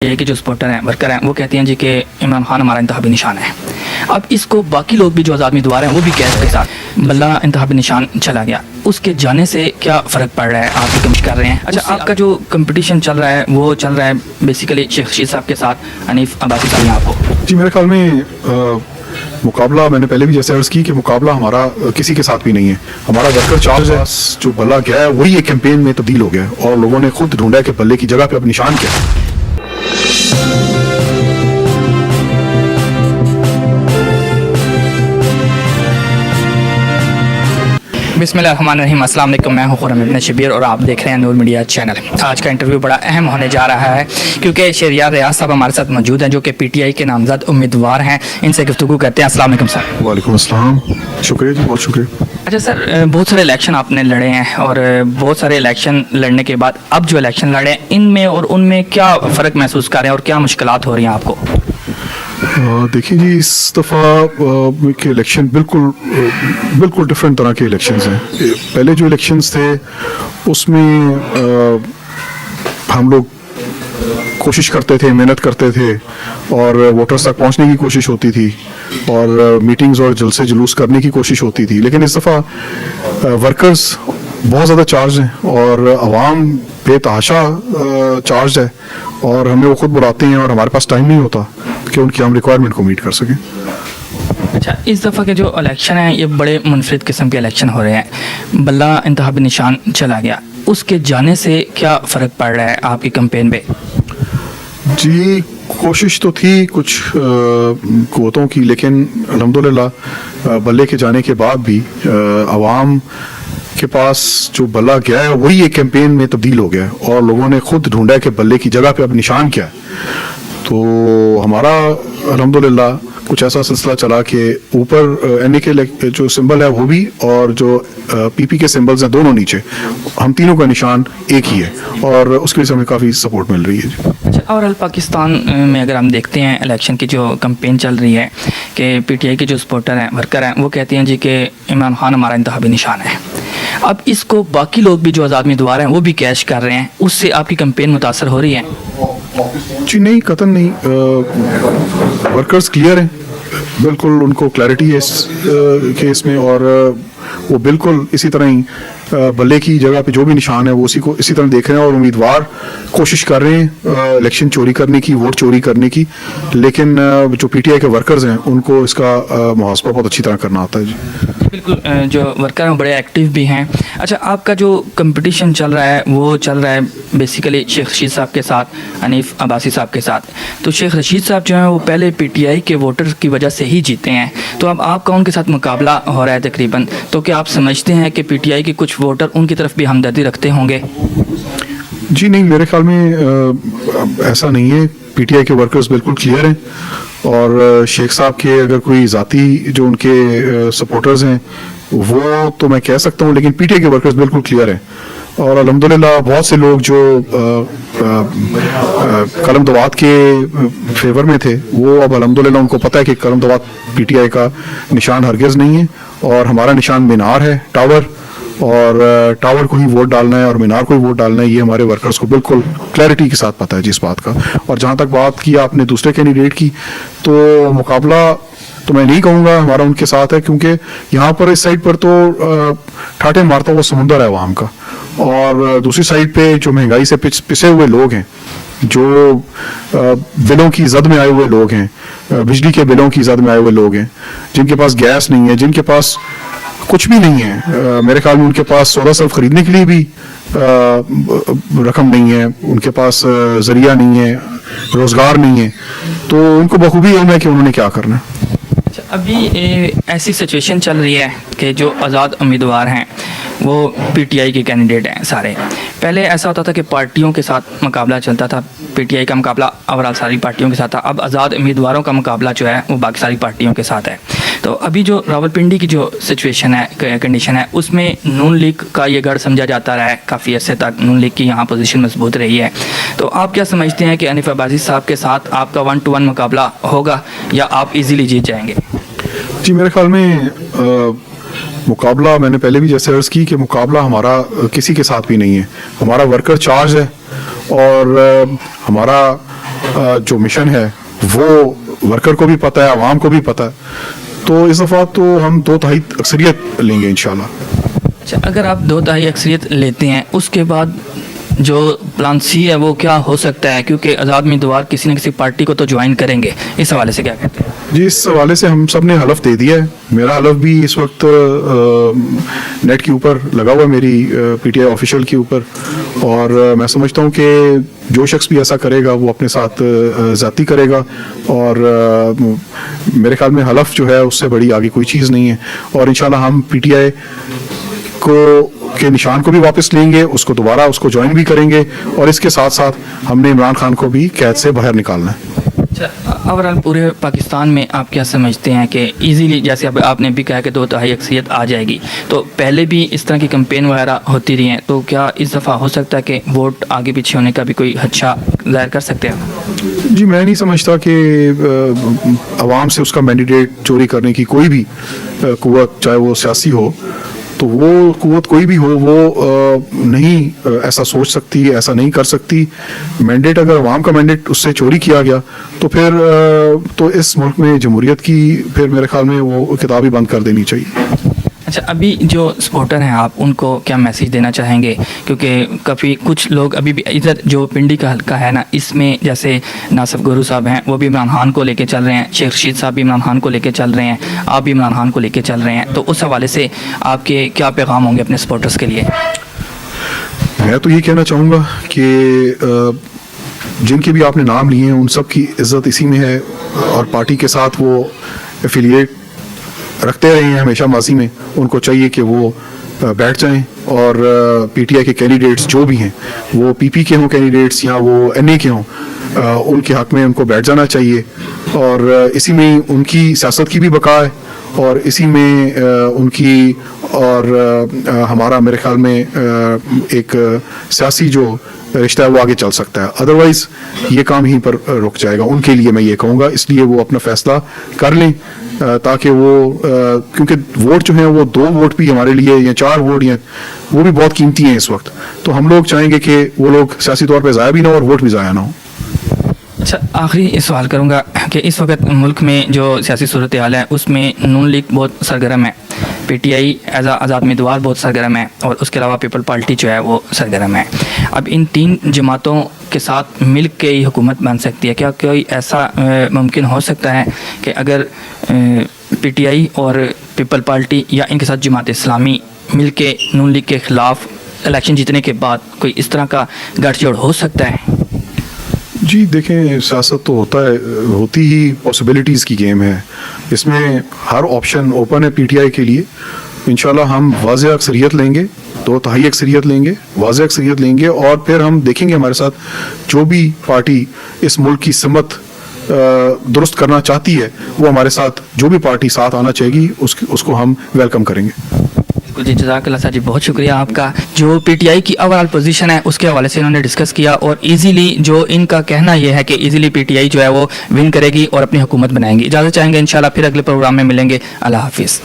PTI के जो supporter हैं, वर्कर हैं, वो कहते हैं जी कि इमरान खान हमारा इंतखाबी निशान है। अब इसको बाकी लोग भी जो आज़ाद उम्मीदवार हैं वो भी कैश के साथ बल्ला इंतखाबी निशान चला गया, उसके जाने से क्या फ़र्क पड़ रहा है? आप भी कमिश कर रहे हैं। अच्छा, आपका जो कंपटीशन चल रहा है वो चल रहा है बेसिकली शेख रशीद साहब के साथ, हनीफ अब्बासी साहब यहाँ आपको। जी, मेरे ख्याल में मुकाबला, मैंने पहले भी जैसे अर्ज़ की कि मुकाबला हमारा किसी के साथ भी नहीं है। हमारा वर्कर चार्ज है, जो बल्ला गया है वही एक कैंपेन में तब्दील हो गया है और लोगों ने खुद ढूंढा कि बल्ले की जगह पे अब निशान क्या है। बिस्मिल्लाहिर्रहमानिर्रहीम, अस्सलाम वालेकुम। मैं हूं खुर्रम इब्न शबीर और आप देख रहे हैं नूर मीडिया चैनल। आज का इंटरव्यू बड़ा अहम होने जा रहा है क्योंकि शहरियार रियाज साहब हमारे साथ मौजूद हैं जो कि PTI के नामजद उम्मीदवार हैं। इनसे गुफ्तगू करते हैं। अस्सलाम वालेकुम सर। वालेकुम अस्सलाम, शुक्रिया जी, बहुत शुक्रिया। अच्छा सर, बहुत सारे इलेक्शन आपने लड़े हैं और बहुत सारे इलेक्शन लड़ने के बाद अब जो इलेक्शन लड़े हैं इनमें और उनमें क्या फ़र्क महसूस कर रहे हैं और क्या मुश्किलात हो रही हैं आपको? देखिए जी, इस दफ़ा के इलेक्शन बिल्कुल डिफरेंट तरह के इलेक्शंस हैं। पहले जो इलेक्शंस थे उसमें हम लोग कोशिश करते थे, मेहनत करते थे और वोटर्स तक पहुंचने की कोशिश होती थी और मीटिंग्स और जलसे जुलूस करने की कोशिश होती थी। लेकिन इस दफ़ा वर्कर्स बहुत ज़्यादा चार्ज हैं और आवाम बेतहाशा चार्ज है और हमें वो खुद बुलाते हैं और हमारे पास टाइम नहीं होता कि उनकी हम रिक्वायरमेंट को मीट कर सकें। अच्छा, इस दफ़ा के जो इलेक्शन हैं ये बड़े मुनफरिद किस्म के इलेक्शन हो रहे हैं। बल्ला इंतखाबी निशान चला गया, उसके जाने से क्या फ़र्क पड़ रहा है आपकी कैंपेन पे? जी, कोशिश तो थी कुछ कुव्वतों की, लेकिन अल्हम्दुलिल्लाह बल्ले के जाने के बाद भी आवाम के पास जो बल्ला गया है वही एक कैंपेन में तब्दील हो गया है और लोगों ने खुद ढूंढा कि बल्ले की जगह पे अब निशान क्या है। तो हमारा अल्हम्दुलिल्लाह कुछ ऐसा सिलसिला चला कि ऊपर NA के जो सिंबल है वो भी और जो PP के सिंबल्स हैं दोनों नीचे, हम तीनों का निशान एक ही है और उसके लिए हमें काफ़ी सपोर्ट मिल रही है। अच्छा, और पाकिस्तान में अगर हम देखते हैं इलेक्शन की जो कैंपेन चल रही है कि PTI के जो सपोर्टर हैं, वर्कर हैं, वो कहते हैं जी कि इमरान खान हमारा इंतखाबी निशान है। अब इसको बाकी लोग भी जो आज़ाद उम्मीदवार हैं वो भी कैश कर रहे हैं, उससे आपकी कैंपेन मुतासर हो रही है? जी नहीं, कतई नहीं। वर्कर्स क्लियर हैं, बिल्कुल उनको क्लैरिटी है इस केस में और वो बिल्कुल इसी तरह ही बल्ले की जगह पे जो भी निशान है वो इसी तरह देख रहे हैं और उम्मीदवार कोशिश कर रहे हैं इलेक्शन चोरी करने की, वोट चोरी करने की, लेकिन जो PTI के वर्कर्स हैं उनको इसका मुहासबा बहुत अच्छी तरह करना आता है। जी बिल्कुल, जो वर्कर हैं बड़े एक्टिव भी हैं। अच्छा, आपका जो कंपटीशन चल रहा है वो चल रहा है बेसिकली शेख रशीद साहब के साथ, हनीफ अब्बासी साहब के साथ। तो शेख रशीद साहब जो हैं वो पहले PTI के वोटर की वजह से ही जीते हैं, तो अब आपका उनके साथ मुकाबला हो रहा है तकरीबन, तो क्या आप समझते हैं कि PTI के कुछ वोटर उनकी तरफ भी हमदर्दी रखते होंगे? जी नहीं, मेरे ख्याल में ऐसा नहीं है। PTI के वर्कर्स बिल्कुल क्लियर हैं और शेख साहब के अगर कोई ज़ाती जो उनके सपोर्टर्स हैं वो तो मैं कह सकता हूँ, लेकिन PTI के वर्कर्स बिल्कुल क्लियर हैं और अल्हम्दुलिल्लाह बहुत से लोग जो कलम दवात के फेवर में थे वो अब अल्हम्दुलिल्लाह उनको पता है कि कलम दवात PTI का निशान हरगिज़ नहीं है और हमारा निशान मीनार है, टावर, और टावर को ही वोट डालना है और मीनार को ही वोट डालना है। ये हमारे वर्कर्स को बिल्कुल क्लैरिटी के साथ पता है जिस बात का। और जहाँ तक बात की आपने दूसरे कैंडिडेट की, तो मुकाबला तो मैं नहीं कहूँगा हमारा उनके साथ है, क्योंकि यहाँ पर इस साइड पर तो ठाठे मारता हुआ समुंदर है अवाम का और दूसरी साइड पे जो महंगाई से पिसे हुए लोग हैं, जो बिलों की जद में आए हुए लोग हैं, बिजली के बिलों की जद में आए हुए लोग हैं, जिनके पास गैस नहीं है, जिनके पास कुछ भी नहीं है। मेरे ख्याल में उनके पास सोलह सर्फ खरीदने के लिए भी रकम नहीं है, उनके पास जरिया नहीं है, रोजगार नहीं है, तो उनको बखूबी है कि उन्होंने क्या करना है। अच्छा, अभी ऐसी सिचुएशन चल रही है कि जो आज़ाद उम्मीदवार हैं वो PTI के कैंडिडेट हैं सारे। पहले ऐसा होता था कि पार्टियों के साथ मुकाबला चलता था, PTI का मुकाबला ओवरऑल सारी पार्टियों के साथ था। अब आज़ाद उम्मीदवारों का मुकाबला जो है वो बाकी सारी पार्टियों के साथ है। तो अभी जो रावलपिंडी की जो सिचुएशन है, कंडीशन है, उसमें नून लीग का ये गढ़ समझा जाता रहा है, काफ़ी अर्से तक नून लीग की यहाँ पोजीशन मजबूत रही है। तो आप क्या समझते हैं कि हनीफ अब्बासी साहब के साथ आपका 1-to-1 मुकाबला होगा या आप इजीली जीत जाएंगे? जी, मेरे ख्याल में मुकाबला, मैंने पहले भी जैसे अर्ज़ की कि मुकाबला हमारा किसी के साथ भी नहीं है। हमारा वर्कर चार्ज है और हमारा जो मिशन है वो वर्कर को भी पता है, आवाम को भी पता है, तो इस दफ़ा तो हम 2/3 अक्सरियत लेंगे इंशाल्लाह। अच्छा, अगर आप 2/3 अक्सरियत लेते हैं उसके बाद जो प्लान सी है वो क्या हो सकता है, क्योंकि आज़ाद उम्मीदवार किसी न किसी पार्टी को तो ज्वाइन करेंगे, इस हवाले से क्या कहते हैं? जी, इस हवाले से हम सब ने हलफ दे दिया है। मेरा हलफ भी इस वक्त नेट के ऊपर लगा हुआ है, मेरी पीटीआई ऑफिशियल के ऊपर, और मैं समझता हूँ कि जो शख्स भी ऐसा करेगा वो अपने साथ ज़्यादती करेगा, और मेरे ख्याल में हलफ जो है उससे बड़ी आगे कोई चीज़ नहीं है। और इंशाल्लाह हम पीटीआई के निशान को भी वापस लेंगे, उसको दोबारा उसको ज्वाइन भी करेंगे, और इसके साथ साथ हमने इमरान खान को भी कैद से बाहर निकालना है। अच्छा, ओवरऑल पूरे पाकिस्तान में आप क्या समझते हैं कि इजीली, जैसे अब आपने भी कहा कि 2/3 अक्सरियत आ जाएगी, तो पहले भी इस तरह की कैंपेन वगैरह होती रही हैं, तो क्या इस दफ़ा हो सकता है कि वोट आगे पीछे होने का भी कोई खदशा ज़ाहिर कर सकते हैं? जी, मैं नहीं समझता कि अवाम से उसका मैंडेट चोरी करने की कोई भी कुव्वत, चाहे वो सियासी हो, तो वो कुव्वत कोई भी हो, वो नहीं ऐसा सोच सकती, ऐसा नहीं कर सकती। मैंडेट, अगर अवाम का मैंडेट उससे चोरी किया गया तो फिर तो इस मुल्क में जमहूरियत की फिर मेरे ख्याल में वो किताब ही बंद कर देनी चाहिए। अच्छा, अभी जो सपोर्टर हैं आप उनको क्या मैसेज देना चाहेंगे, क्योंकि काफ़ी कुछ लोग अभी भी इधर जो पिंडी का हल्का है ना, इसमें जैसे नासिफ गुरु साहब हैं वो भी इमरान खान को लेके चल रहे हैं, शेख रशीद साहब भी इमरान खान को लेके चल रहे हैं, आप भी इमरान खान को लेके चल रहे हैं, तो उस हवाले से आपके क्या पैगाम होंगे अपने सपोर्टर्स के लिए? मैं तो ये कहना चाहूँगा कि जिनके भी आपने नाम लिए हैं उन सब की इज्जत इसी में है, और पार्टी के साथ वो एफिलिएट रखते रहे हैं हमेशा माजी में, उनको चाहिए कि वो बैठ जाएं, और पीटीआई के कैंडिडेट्स जो भी हैं, वो पीपी के हों कैंडिडेट्स या वो एनए के हों, उनके हक में उनको बैठ जाना चाहिए, और इसी में उनकी सियासत की भी बका है, और इसी में उनकी और हमारा मेरे ख्याल में एक सियासी जो रिश्ता है वो आगे चल सकता है। अदरवाइज ये काम यहीं पर रुक जाएगा। उनके लिए मैं ये कहूँगा, इसलिए वो अपना फैसला कर लें, ताकि वो क्योंकि वोट जो है वो 2 वोट भी हमारे लिए या 4 वोट या वो भी बहुत कीमती हैं इस वक्त, तो हम लोग चाहेंगे कि वो लोग सियासी तौर पे ज़ाया भी ना हो और वोट भी ज़ाया ना हो। अच्छा, आखिरी सवाल करूँगा कि इस वक्त मुल्क में जो सियासी सूरत हाल है उसमें नून लीग बहुत सरगर्म है, पीटीआई एज आज़ाद उम्मीदवार बहुत सरगर्म है, और उसके अलावा पीपल पार्टी जो है वो सरगर्म है। अब इन 3 जमातों के साथ मिल के ही हुकूमत बन सकती है, क्या कोई ऐसा मुमकिन हो सकता है कि अगर पीटीआई और पीपल पार्टी या इनके साथ जमात इस्लामी मिल के नून लीग के ख़िलाफ़ इलेक्शन जीतने के बाद कोई इस तरह का गठजोड़ हो सकता है? जी देखें, सियासत तो होती ही पॉसिबिलिटीज़ की गेम है, इसमें हर ऑप्शन ओपन है पीटीआई के लिए। इंशाल्लाह हम वाज़ेह अक्सरियत लेंगे, 2/3 अक्सरियत लेंगे, वाज़ेह अक्सरियत लेंगे, और फिर हम देखेंगे हमारे साथ जो भी पार्टी इस मुल्क की सिमत दुरुस्त करना चाहती है, वो हमारे साथ जो भी पार्टी साथ आना चाहेगी उसको हम वेलकम करेंगे। जी, जज़ाकल्लाह सर जी, बहुत शुक्रिया आपका। जो पीटीआई की ओवरऑल पोजीशन है उसके हवाले से इन्होंने डिस्कस किया, और इजीली जो इनका कहना यह है कि इजीली पीटीआई जो है वो विन करेगी और अपनी हुकूमत बनाएंगी। इजाज़त चाहेंगे, इंशाल्लाह फिर अगले प्रोग्राम में मिलेंगे। अल्लाह हाफिज़।